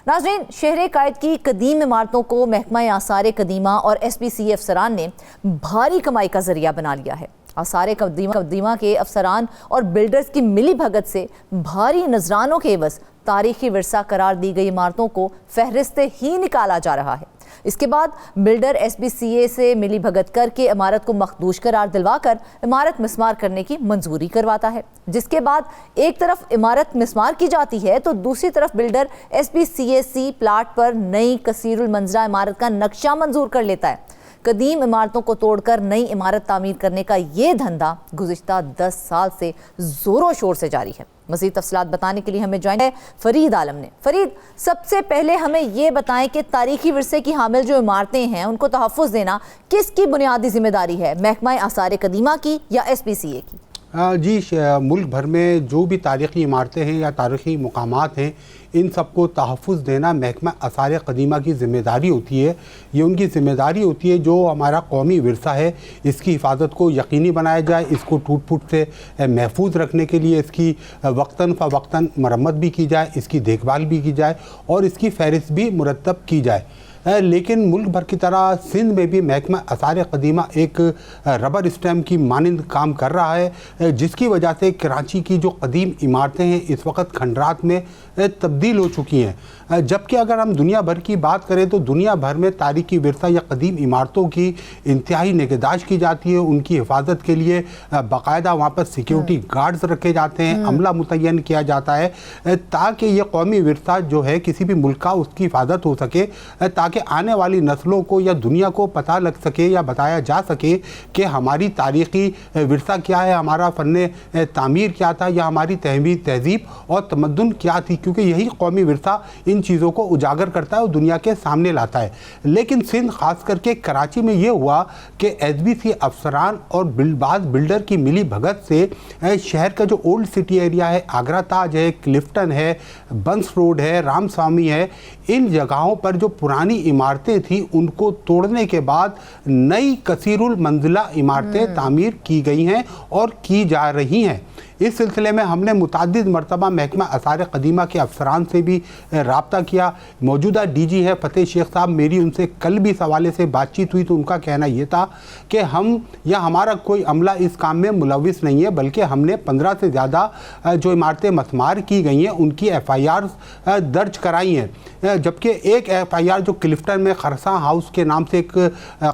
नाज़रीन, शहर कायद की कदीम इमारतों को महकमा आसार कदीमा और SPCA अफसरान ने भारी कमाई का जरिया बना लिया है। आसार कदीमा के अफसरान और बिल्डर्स की मिली भगत से भारी नजरानों के एवज तारीखी विरसा करार दी गई इमारतों को फहरिस्त ही निकाला जा रहा है। इसके बाद बिल्डर SPCA से मिली भगत करके इमारत को मखदूश करार दिलवाकर इमारत मिस्मार करने की मंजूरी करवाता है, जिसके बाद एक तरफ इमारत मिस्मार की जाती है तो दूसरी तरफ बिल्डर SPCA प्लाट पर नई कसीरुल मंजरा इमारत का नक्शा मंजूर कर लेता है। कदीम इमारतों को तोड़कर नई इमारत तामीर करने का ये धंधा गुज़िश्ता 10 साल से जोरों शोर से जारी है। मज़ीद तफसीलात बताने के लिए हमें ज्वाइन है फरीद आलम ने। फरीद, सबसे पहले हमें ये बताएं कि तारीखी विरसे की हामिल जो इमारतें हैं उनको तहफ़्फ़ुज़ देना किसकी बुनियादी जिम्मेदारी है, महकमा आसार कदीमा की या SPCA की? जी, मुल्क भर में जो भी तारीख़ी इमारतें हैं या तारीख़ी मकामात हैं, इन सबको तहफ़्फ़ुज़ देना महकमा आसार कदीमा की ज़िम्मेदारी होती है। ये उनकी ज़िम्मेदारी होती है जो हमारा कौमी विरसा है इसकी हिफाजत को यकीनी बनाया जाए, इसको टूट फूट से महफूज रखने के लिए इसकी वक्तन फ़वक्तन मरम्मत भी की जाए, इसकी देखभाल भी की जाए और इसकी फ़हरिस्त भी मुरतब की जाए। लेकिन मुल्क भर की तरह सिंध में भी महकमा आसार कदीमा एक रबर स्टैम्प की मानंद काम कर रहा है, जिसकी वजह से कराची की जो कदीम इमारतें हैं इस वक्त खंडरात में तब्दील हो चुकी हैं। जबकि अगर हम दुनिया भर की बात करें तो दुनिया भर में तारीखी विरसा या कदीम इमारतों की इंतहाई निगहदाश्त की जाती है। उनकी हिफाजत के लिए बाकायदा वहाँ पर सिक्योरिटी गार्ड्स रखे जाते हैं, अमला मुतय्यन किया जाता है ताकि ये कौमी विरसा जो है किसी भी मुल्क का उसकी हिफाजत हो सके, ताकि आने वाली नस्लों को या दुनिया को पता लग सके या बताया जा सके कि हमारी तारीखी विरसा क्या है, हमारा फ़न तामीर क्या था या हमारी तहज़ीब और तमद्दुन क्या थी, क्योंकि यही कौमी विरसा इन चीज़ों को उजागर करता है और दुनिया के सामने लाता है। लेकिन सिंध ख़ास करके कराची में ये हुआ कि SBC अफसरान और बाज़ बिल्डर की मिली भगत से शहर का जो ओल्ड सिटी एरिया है, आगरा ताज है, क्लिफ्टन है, बंस रोड है, रामस्वामी है, इन जगहों पर जो पुरानी इमारतें थी उनको तोड़ने के बाद नई कसीरुल मंजिला इमारतें तामीर की गई हैं और की जा रही हैं। इस सिलसिले में हमने मुताद्दिद मरतबा महकमा आसार कदीमा के अफसरान से भी रब्ता किया। मौजूदा DG है फ़तेह शेख साहब, मेरी उनसे कल भी इस हवाले से बातचीत हुई तो उनका कहना यह था कि हम या हमारा कोई अमला इस काम में मुलविस नहीं है, बल्कि हमने 15 से ज़्यादा जो इमारतें मस्मार की गई हैं उनकी FIR दर्ज कराई हैं। जबकि एक FIR जो क्लिफ्टन में खरसा हाउस के नाम से एक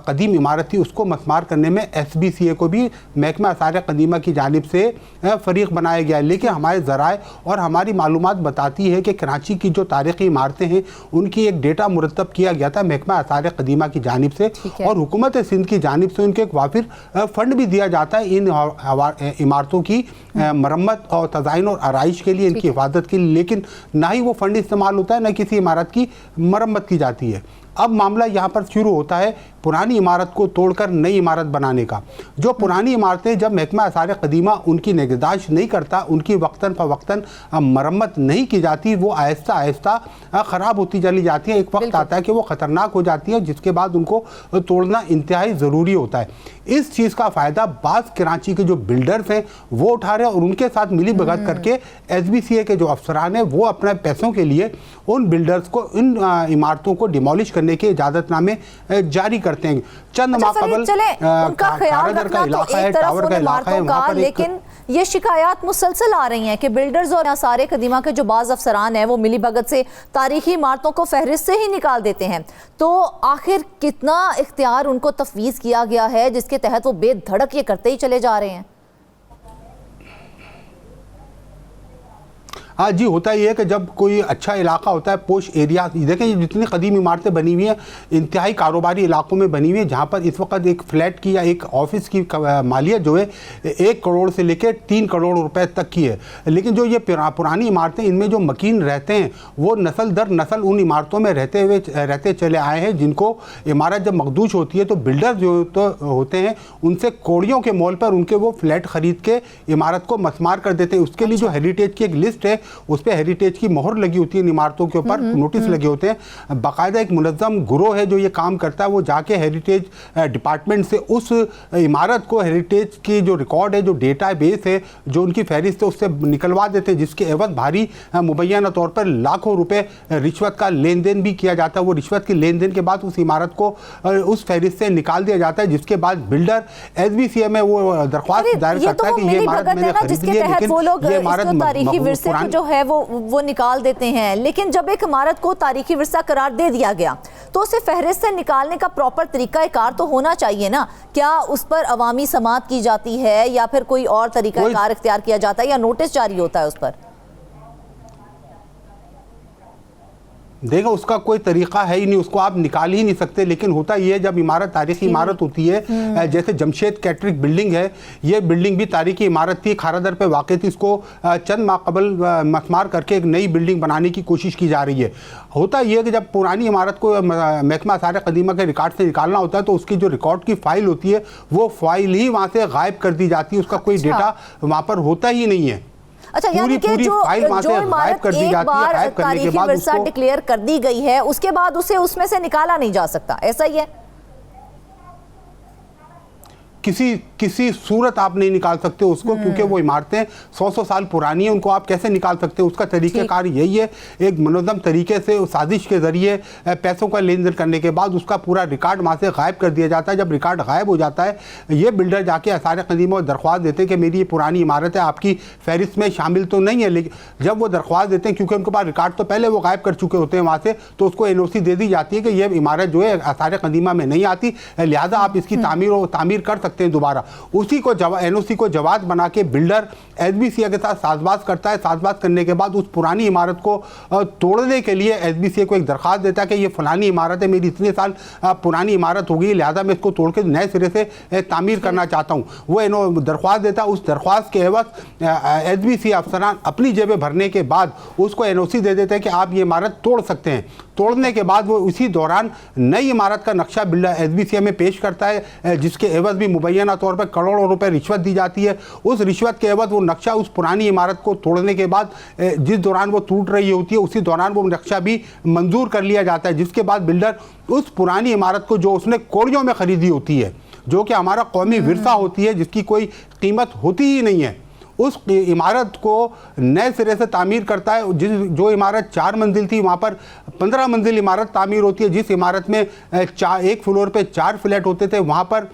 कदीम इमारत थी उसको मस्मार करने में SBCA को भी महकमा आसार कदीमा की जानिब से फरीक बनाया गया। लेकिन हमारे ज़राए और हमारी मालूमात बताती है कि कराची की जो तारीख़ी इमारतें हैं उनकी एक डेटा मुरतब किया गया था महकमा आसार कदीमा की जानिब से और हुकूमत सिंध की जानिब से उनके एक वाफिर फ़ंड भी दिया जाता है इन इमारतों की मरम्मत और तज़ाइन और आराइश के लिए, इनकी हिफाजत के लिए। लेकिन ना ही वो फ़ंड इस्तेमाल होता है, ना किसी इमारत की मरम्मत की जाती है। अब मामला यहाँ पर शुरू होता है पुरानी इमारत को तोड़कर नई इमारत बनाने का। जो पुरानी इमारतें जब महकमा आसार कदीमा उनकी निगहदाश्त नहीं करता, उनकी वक्तन फ़वक्तन मरम्मत नहीं की जाती, वो आहिस्ता आहिस्ता ख़राब होती चली जाती है। एक वक्त आता है कि वो ख़तरनाक हो जाती है, जिसके बाद उनको तोड़ना इंतहाई ज़रूरी होता है। इस चीज़ का फ़ायदा बाज़ कराची के जो बिल्डर्स हैं वो उठा रहे हैं और उनके साथ मिली भगत करके SBCA के जो अफसरान हैं वो अपने पैसों के लिए उन बिल्डर्स को इन इमारतों को डिमोलिश करने के इजाज़तनामे जारी करते हैं। चंद माह कबल उनका ख्याल रखना तो एक तरफ उन इमारतों का, लेकिन ये शिकायत मुसलसल आ रही हैं कि बिल्डर्स और आसार कदीमा के जो बाज़ अफसरान हैं वो मिली भगत से तारीखी इमारतों को फहरिस्त से ही निकाल देते हैं। तो आखिर कितना इख्तियार उनको तफवीज़ किया गया है जिसके तहत वो बेधड़क ये करते ही चले जा रहे हैं? हाँ जी, होता ही है कि जब कोई अच्छा इलाका होता है, पोश एरिया, देखें ये जितनी कदीम इमारतें बनी हुई हैं इंतहाई कारोबारी इलाकों में बनी हुई है, जहाँ पर इस वक्त एक फ्लैट की या एक ऑफिस की मालियत जो है 1 करोड़ से लेकर 3 करोड़ रुपए तक की है। लेकिन जो ये पुरानी इमारतें, इनमें जो मकीन रहते हैं वो नस्ल दर नस्ल उन इमारतों में रहते चले आए हैं, जिनको इमारत जब मखदूश होती है तो बिल्डर जो तो होते हैं उनसे कौड़ियों के मोल पर उनके वो फ्लैट ख़रीद के इमारत को मस्मार कर देते हैं। उसके लिए जो हेरिटेज की एक लिस्ट है उस पर हेरिटेज की मोहर लगी होती है, इमारतों के ऊपर नोटिस लगे होते हैं। बाकायदा एक मुनज़्ज़म गिरोह है जो ये काम करता है, वो जाके हेरिटेज डिपार्टमेंट से उस इमारत को, हेरिटेज की जो रिकॉर्ड है, जो डेटा बेस है, जो उनकी फहरिस्त है, उससे निकलवा देते हैं, जिसके एवज भारी मुबैना तौर पर लाखों रुपए रिश्वत का लेन देन भी किया जाता है। वो रिश्वत के लेन देन के बाद उस इमारत को उस फहरिस्त से निकाल दिया जाता है, जिसके बाद बिल्डर एसबीसीए में वो दरख्वास्त दायर करता है कि ये इमारत मैंने खरीद ली है, लेकिन ये इमारत तारीखी विरसे को जो है वो निकाल देते हैं। लेकिन जब एक इमारत को तारीखी विरसा करार दे दिया गया तो उसे फहरिस्त से निकालने का प्रॉपर तरीकाकार तो होना चाहिए ना। क्या उस पर अवामी समाअत की जाती है या फिर कोई और तरीकाकार इख्तियार किया जाता है या नोटिस जारी होता है उस पर? देखो, उसका कोई तरीका है ही नहीं, उसको आप निकाल ही नहीं सकते। लेकिन होता ये है, जब इमारत तारीखी इमारत होती है, जैसे जमशेद कैटरिक बिल्डिंग है, ये बिल्डिंग भी तारीखी इमारत थी, खारादर पे वाक़ थी। इसको चंद माह कबल मसमार करके एक नई बिल्डिंग बनाने की कोशिश की जा रही है। होता ये है कि जब पुरानी इमारत को महकमा आसार क़दीमा के रिकॉर्ड से निकालना होता है तो उसकी जो रिकॉर्ड की फ़ाइल होती है वो फाइल ही वहाँ से गायब कर दी जाती है, उसका कोई डेटा वहाँ पर होता ही नहीं है। अच्छा, यानी कि जो इमारत एक बार तारीखी विरसा डिक्लेयर कर दी गई है उसके बाद उसे उसमें से निकाला नहीं जा सकता, ऐसा ही है? किसी सूरत आप नहीं निकाल सकते उसको, क्योंकि वो इमारतें 100 साल पुरानी हैं, उनको आप कैसे निकाल सकते हैं? उसका तरीक़ेकार यही है, एक मुनज़्ज़म तरीके से साजिश के ज़रिए पैसों का लेन देन करने के बाद उसका पूरा रिकॉर्ड वहाँ से गायब कर दिया जाता है। जब रिकॉर्ड गायब हो जाता है, ये बिल्डर जाके आसार क़दीमा और दरख्वास्त देते हैं कि मेरी ये पुरानी इमारत है, आपकी फहरिस्त में शामिल तो नहीं है। लेकिन जब वो दरख्वास्त देते हैं, क्योंकि उनके पास रिकॉर्ड तो पहले वो गायब कर चुके होते हैं वहाँ से, तो उसको NOC दे दी जाती है कि ये इमारत जो है आसार क़दीमा में नहीं आती, लिहाजा आप इसकी तामीर कर सकते हैं दोबारा। उसी को NOC को जवाब बना के बिल्डर SBCA के साथ साजबाज करता है। साजबाज करने के बाद उस पुरानी इमारत को तोड़ने के लिए SBCA को एक दरख्वास्त देता है कि ये फलानी इमारत है, मेरी इतने साल पुरानी इमारत हो गई, लिहाजा मैं इसको तोड़ के नए सिरे से तामीर करना चाहता हूँ। वो दरख्वास्त देता है। उस दरख्वास्त के एवज SBCA अफसरान अपनी जेबें भरने के बाद उसको NOC दे देते हैं कि आप ये इमारत तोड़ सकते हैं। तोड़ने के बाद वो उसी दौरान नई इमारत का नक्शा बिल्डर SBCA में पेश करता है, जिसके एवज भी मुबैना तौर पर करोड़ों रुपए रिश्वत दी जाती है। उस रिश्वत के एवज वो नक्शा उस पुरानी इमारत को तोड़ने के बाद जिस दौरान वो टूट रही होती है उसी दौरान वो नक्शा भी मंजूर कर लिया जाता है, जिसके बाद बिल्डर उस पुरानी इमारत को जो उसने कौड़ियों में खरीदी होती है, जो कि हमारा कौमी विरसा होती है, जिसकी कोई कीमत होती ही नहीं है, उस इमारत को नए सिरे से तामीर करता है। जो इमारत 4 मंजिल थी वहाँ पर 15 मंजिल इमारत तामीर होती है। जिस इमारत में एक फ्लोर पे 4 फ्लैट होते थे वहाँ पर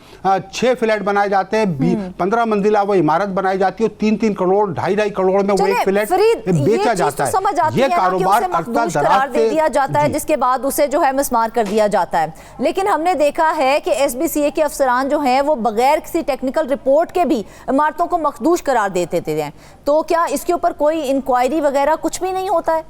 6 फ्लैट बनाए जाते हैं। 15 मंजिला वो इमारत बनाई जाती है। 3-3 करोड़ 2.5 करोड़ में वो एक फ्लैट बेचा जाता है। ये कारोबार करार दे दिया जाता है, जिसके बाद उसे जो है मिसमार कर दिया जाता है। लेकिन हमने देखा है कि SBCA के अफसरान जो हैं वो बगैर किसी टेक्निकल रिपोर्ट के भी इमारतों को मखदूश करार देते हैं। तो क्या इसके ऊपर कोई इंक्वायरी वगैरह कुछ भी नहीं होता है?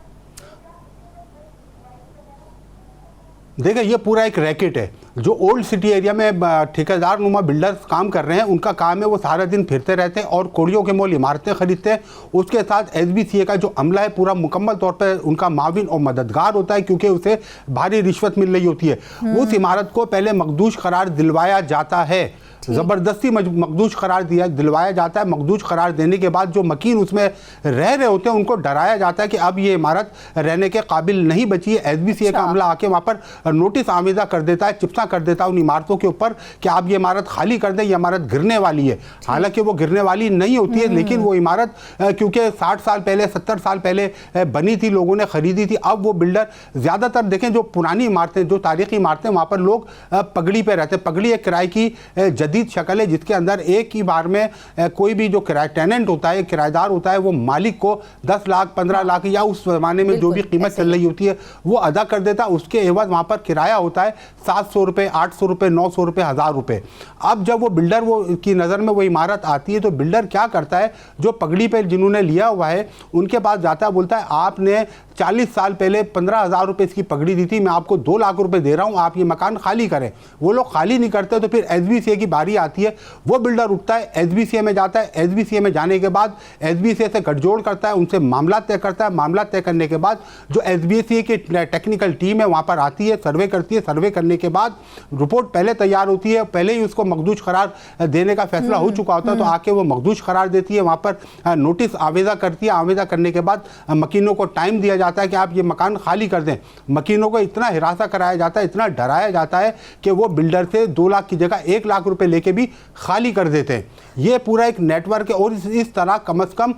देखिए, ये पूरा एक रैकेट है। जो ओल्ड सिटी एरिया में ठेकेदार नुमा बिल्डर्स काम कर रहे हैं, उनका काम है वो सारा दिन फिरते रहते हैं और कोड़ियों के मोल इमारतें खरीदते हैं। उसके साथ SBCA का जो अमला है पूरा मुकम्मल तौर पर उनका माविन और मददगार होता है, क्योंकि उसे भारी रिश्वत मिल रही होती है। उस इमारत को पहले मखदूश करार दिलवाया जाता है, ज़बरदस्ती मखदूश करार दिलवाया जाता है। मखदूश करार देने के बाद जो मकीन उसमें रह रहे होते हैं उनको डराया जाता है कि अब ये इमारत रहने के काबिल नहीं बची है। SBCA का अमला आके वहाँ पर नोटिस आमेदा कर देता है, चिप्सा कर देता है उन इमारतों के ऊपर कि आप ये इमारत खाली कर दें, ये इमारत गिरने वाली है। हालांकि वो गिरने वाली नहीं होती है, लेकिन वो इमारत क्योंकि 60 साल पहले 70 साल पहले बनी थी, लोगों ने खरीदी थी। अब वो बिल्डर ज़्यादातर देखें जो पुरानी इमारतें, जो तारीखी इमारतें, वहाँ पर लोग पगड़ी पे रहते हैं। पगड़ी एक किराए की जदीद शक्ल है, जिसके अंदर एक ही बार में कोई भी जो टेनेंट होता है, किराएदार होता है, वो मालिक को 10 लाख 15 लाख या उस जमाने में जो भी कीमत चल रही होती है वो अदा कर देता है। उसके एवज वहाँ पर किराया होता है 700 रुपये, 800 रुपये, 900 रुपये, 1000 रुपये। अब जब वो बिल्डर वो की नज़र में वो इमारत आती है तो बिल्डर क्या करता है, जो पगड़ी पे जिन्होंने लिया हुआ है उनके पास जाता है, बोलता है आपने 40 साल पहले 15,000 रुपये इसकी पगड़ी दी थी, मैं आपको 2 लाख रुपए दे रहा हूँ, आप ये मकान खाली करें। वो लोग खाली नहीं करते तो फिर SBCA की बारी आती है। वो बिल्डर उठता है, SBCA में जाता है। SBCA में जाने के बाद SBCA से गठजोड़ करता है, उनसे मामला तय करता है। मामला तय करने के बाद जो SBCA की टेक्निकल टीम है वहाँ पर आती है, सर्वे करती है। सर्वे करने के बाद रिपोर्ट पहले तैयार होती है, पहले ही उसको मखदूश करार देने का फैसला हो चुका होता है, तो आके वो मखदूश करार देती है, वहाँ पर नोटिस आवेदा करती है। आवेदा करने के बाद मकीनों को टाइम दिया जाता है कि आप ये मकान खाली कर दें। मकीनों को इतना हिरासा कराया जाता है, इतना डराया जाता है कि वो बिल्डर से 2 लाख की जगह 1 लाख रुपए लेके भी खाली कर देते हैं। ये पूरा एक नेटवर्क है और इस तरह कम से कम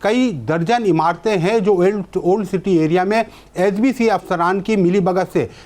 कई दर्जन इमारतें हैं जो ओल्ड सिटी एरिया में एसबीसी अफसरान की मिलीभगत से